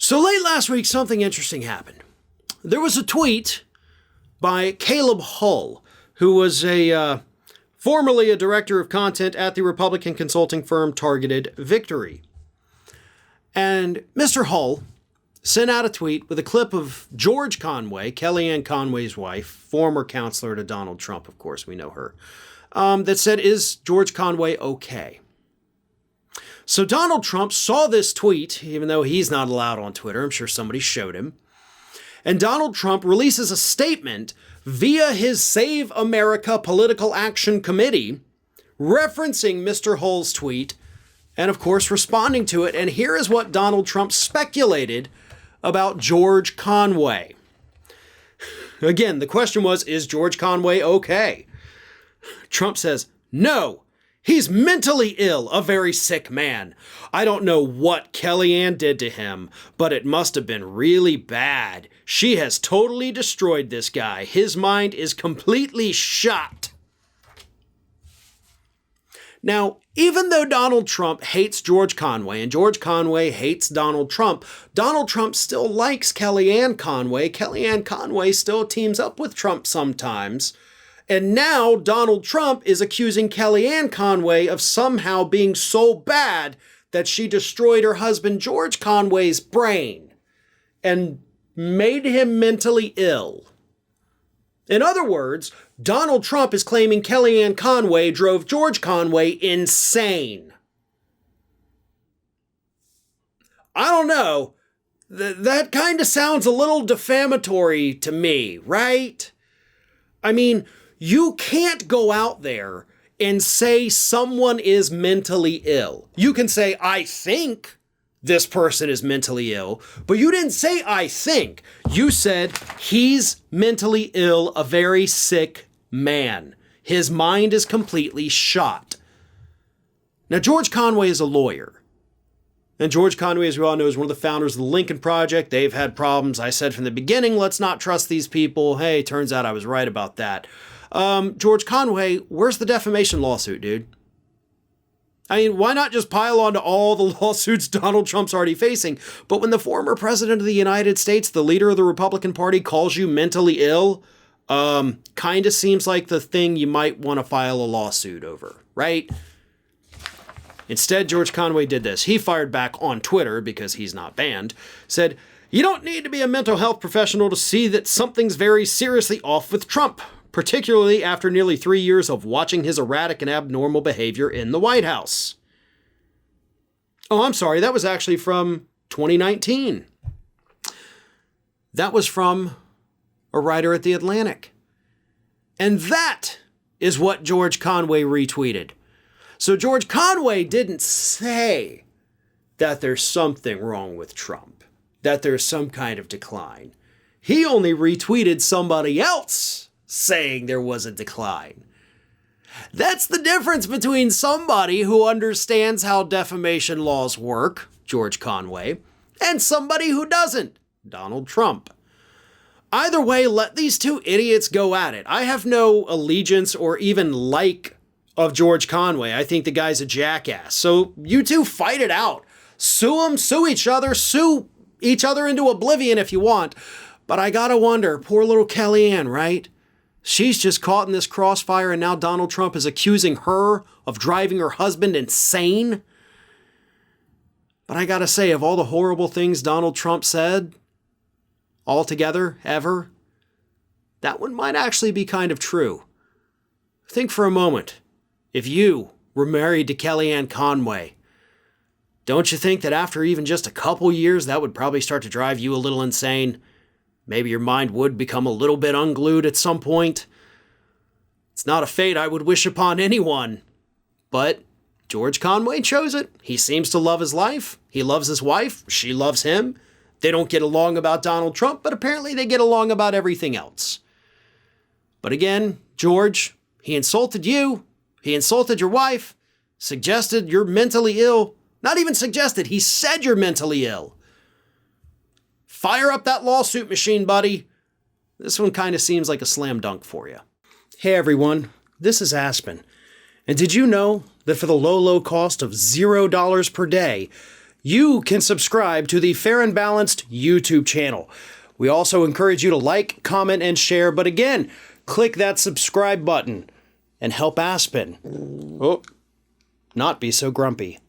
So late last week, something interesting happened. There was a tweet by Caleb Hull, who was formerly a director of content at the Republican consulting firm Targeted Victory. And Mr. Hull sent out a tweet with a clip of George Conway, Kellyanne Conway's wife, former counselor to Donald Trump, of course, we know her, that said, "Is George Conway okay?" So Donald Trump saw this tweet, even though he's not allowed on Twitter. I'm sure somebody showed him. And Donald Trump releases a statement via his Save America Political Action Committee, referencing Mr. Hull's tweet, and of course responding to it. And here is what Donald Trump speculated about George Conway. Again, the question was, is George Conway okay? Trump says, "No, he's mentally ill, a very sick man. I don't know what Kellyanne did to him, but it must have been really bad. She has totally destroyed this guy. His mind is completely shot." Now, even though Donald Trump hates George Conway and George Conway hates Donald Trump still likes Kellyanne Conway. Kellyanne Conway still teams up with Trump sometimes. And now Donald Trump is accusing Kellyanne Conway of somehow being so bad that she destroyed her husband George Conway's brain and made him mentally ill. In other words, Donald Trump is claiming Kellyanne Conway drove George Conway insane. I don't know. That kind of sounds a little defamatory to me, right? I mean, you can't go out there and say someone is mentally ill. You can say, "I think this person is mentally ill," but you didn't say "I think." You said he's mentally ill, a very sick man. His mind is completely shot. Now, George Conway is a lawyer. And George Conway, as we all know, is one of the founders of the Lincoln Project. They've had problems. I said from the beginning, let's not trust these people. Hey, turns out I was right about that. George Conway, where's the defamation lawsuit, dude? I mean, why not just pile on to all the lawsuits Donald Trump's already facing? But when the former president of the United States, the leader of the Republican Party, calls you mentally ill, kind of seems like the thing you might want to file a lawsuit over, right? Instead, George Conway did this. He fired back on Twitter, because he's not banned, said, "You don't need to be a mental health professional to see that something's very seriously off with Trump, particularly after nearly 3 years of watching his erratic and abnormal behavior in the White House." Oh, I'm sorry. That was actually from 2019. That was from a writer at The Atlantic. And that is what George Conway retweeted. So George Conway didn't say that there's something wrong with Trump, that there's some kind of decline. He only retweeted somebody else saying there was a decline. That's the difference between somebody who understands how defamation laws work, George Conway, and somebody who doesn't, Donald Trump. Either way, let these two idiots go at it. I have no allegiance or even like of George Conway. I think the guy's a jackass. So you two fight it out. Sue them, sue each other into oblivion if you want. But I gotta wonder, poor little Kellyanne, right? She's just caught in this crossfire, and now Donald Trump is accusing her of driving her husband insane. But I gotta say, of all the horrible things Donald Trump said, altogether, ever, that one might actually be kind of true. Think for a moment. If you were married to Kellyanne Conway, don't you think that after even just a couple years, that would probably start to drive you a little insane? Maybe your mind would become a little bit unglued at some point. It's not a fate I would wish upon anyone. But George Conway chose it. He seems to love his life. He loves his wife. She loves him. They don't get along about Donald Trump, but apparently they get along about everything else. But again, George, he insulted you. He insulted your wife, suggested you're mentally ill. Not even suggested, he said you're mentally ill. Fire up that lawsuit machine, buddy. This one kind of seems like a slam dunk for you. Hey everyone, this is Aspen. And did you know that for the low cost of $0 per day, you can subscribe to the Fair and Balanced YouTube channel. We also encourage you to like, comment, and share. But again, click that subscribe button and help Aspen not be so grumpy.